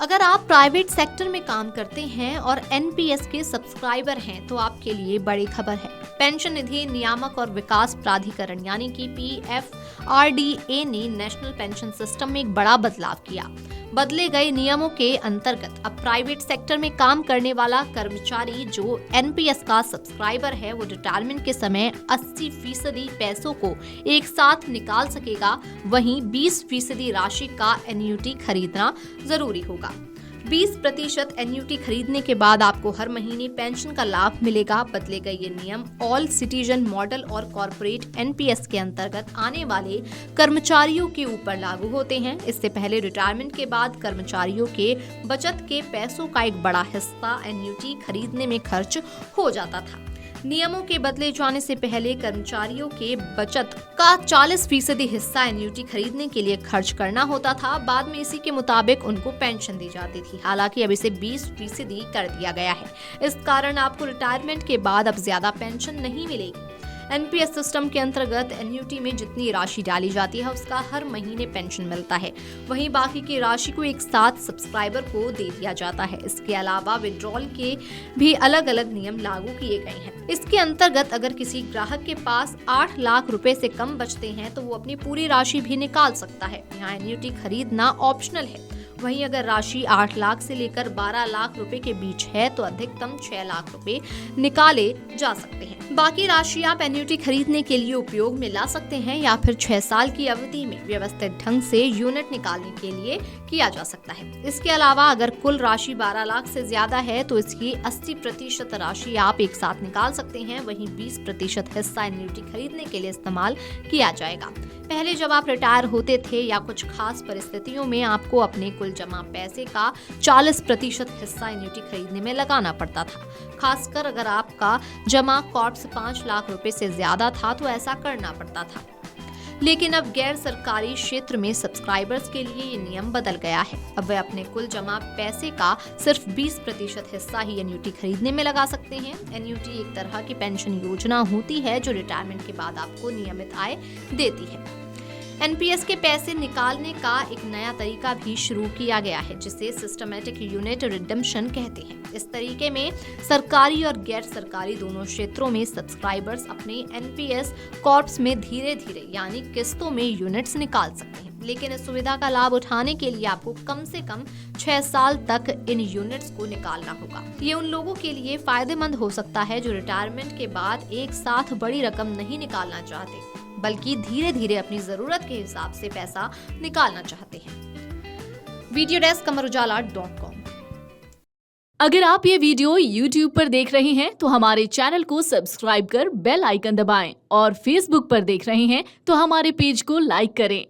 अगर आप private sector में काम करते हैं और एनपीएस के सब्सक्राइबर हैं तो आपके लिए बड़ी खबर है। पेंशन निधि नियामक और विकास प्राधिकरण यानी कि पीएफआरडीए ने नेशनल पेंशन सिस्टम में एक बड़ा बदलाव किया। बदले गए नियमों के अंतर्गत अब प्राइवेट सेक्टर में काम करने वाला कर्मचारी जो एनपीएस का सब्सक्राइबर है वो रिटायरमेंट के समय 80% पैसों को एक साथ निकाल सकेगा। वहीं 20% राशि का एन्युटी खरीदना जरूरी होगा। 20% एन्युटी खरीदने के बाद आपको हर महीने पेंशन का लाभ मिलेगा। बदले गए ये नियम ऑल सिटीजन मॉडल और कॉर्पोरेट एनपीएस के अंतर्गत आने वाले कर्मचारियों के ऊपर लागू होते हैं। इससे पहले रिटायरमेंट के बाद कर्मचारियों के बचत के पैसों का एक बड़ा हिस्सा एन्युटी खरीदने में खर्च हो जाता था। नियमों के बदले जाने से पहले कर्मचारियों के बचत का 40% हिस्सा एन्युटी खरीदने के लिए खर्च करना होता था। बाद में इसी के मुताबिक उनको पेंशन दी जाती थी। हालांकि अब इसे 20% कर दिया गया है। इस कारण आपको रिटायरमेंट के बाद अब ज्यादा पेंशन नहीं मिलेगी। एनपीएस सिस्टम के अंतर्गत एन्युटी में जितनी राशि डाली जाती है उसका हर महीने पेंशन मिलता है। वहीं बाकी की राशि को एक साथ सब्सक्राइबर को दे दिया जाता है। इसके अलावा विड्रॉल के भी अलग अलग नियम लागू किए गए हैं। इसके अंतर्गत अगर किसी ग्राहक के पास 8 लाख रुपए से कम बचते हैं तो वो अपनी पूरी राशि भी निकाल सकता है। यहाँ एन्युटी खरीदना ऑप्शनल है। वहीं अगर राशि 8 लाख से लेकर 12 लाख रुपए के बीच है तो अधिकतम 6 लाख रुपए निकाले जा सकते हैं। बाकी राशि आप एन्युटी खरीदने के लिए उपयोग में ला सकते हैं या फिर 6 साल की अवधि में व्यवस्थित ढंग से यूनिट निकालने के लिए किया जा सकता है। इसके अलावा अगर कुल राशि 12 लाख से ज्यादा है तो इसकी 80% राशि आप एक साथ निकाल सकते हैं। वहीं 20% हिस्सा एन्युटी खरीदने के लिए इस्तेमाल किया जाएगा। पहले जब आप रिटायर होते थे या कुछ खास परिस्थितियों में आपको अपने कुल जमा पैसे का 40% हिस्सा एन्युटी खरीदने में लगाना पड़ता था। खासकर अगर आपका जमा कॉर्प्स 5 लाख रुपए से ज्यादा था तो ऐसा करना पड़ता था। लेकिन अब गैर सरकारी क्षेत्र में सब्सक्राइबर्स के लिए ये नियम बदल गया है। अब वे अपने कुल जमा पैसे का सिर्फ 20% हिस्सा ही एन्युटी खरीदने में लगा सकते हैं। एन्युटी एक तरह की पेंशन योजना होती है जो रिटायरमेंट के बाद आपको नियमित आय देती है। एनपीएस के पैसे निकालने का एक नया तरीका भी शुरू किया गया है जिसे सिस्टमैटिक यूनिट रिडेम्पशन कहते हैं। इस तरीके में सरकारी और गैर सरकारी दोनों क्षेत्रों में सब्सक्राइबर्स अपने एनपीएस कॉर्प्स में धीरे धीरे यानी किस्तों में यूनिट्स निकाल सकते हैं। लेकिन इस सुविधा का लाभ उठाने के लिए आपको कम से कम 6 साल तक इन यूनिट्स को निकालना होगा। ये उन लोगों के लिए फायदेमंद हो सकता है जो रिटायरमेंट के बाद एक साथ बड़ी रकम नहीं निकालना चाहते बल्कि धीरे धीरे अपनी जरूरत के हिसाब से पैसा निकालना चाहते हैं। Video desk amarujala.com। अगर आप ये वीडियो YouTube पर देख रहे हैं तो हमारे चैनल को सब्सक्राइब कर बेल आइकन दबाएं और Facebook पर देख रहे हैं तो हमारे पेज को लाइक करें।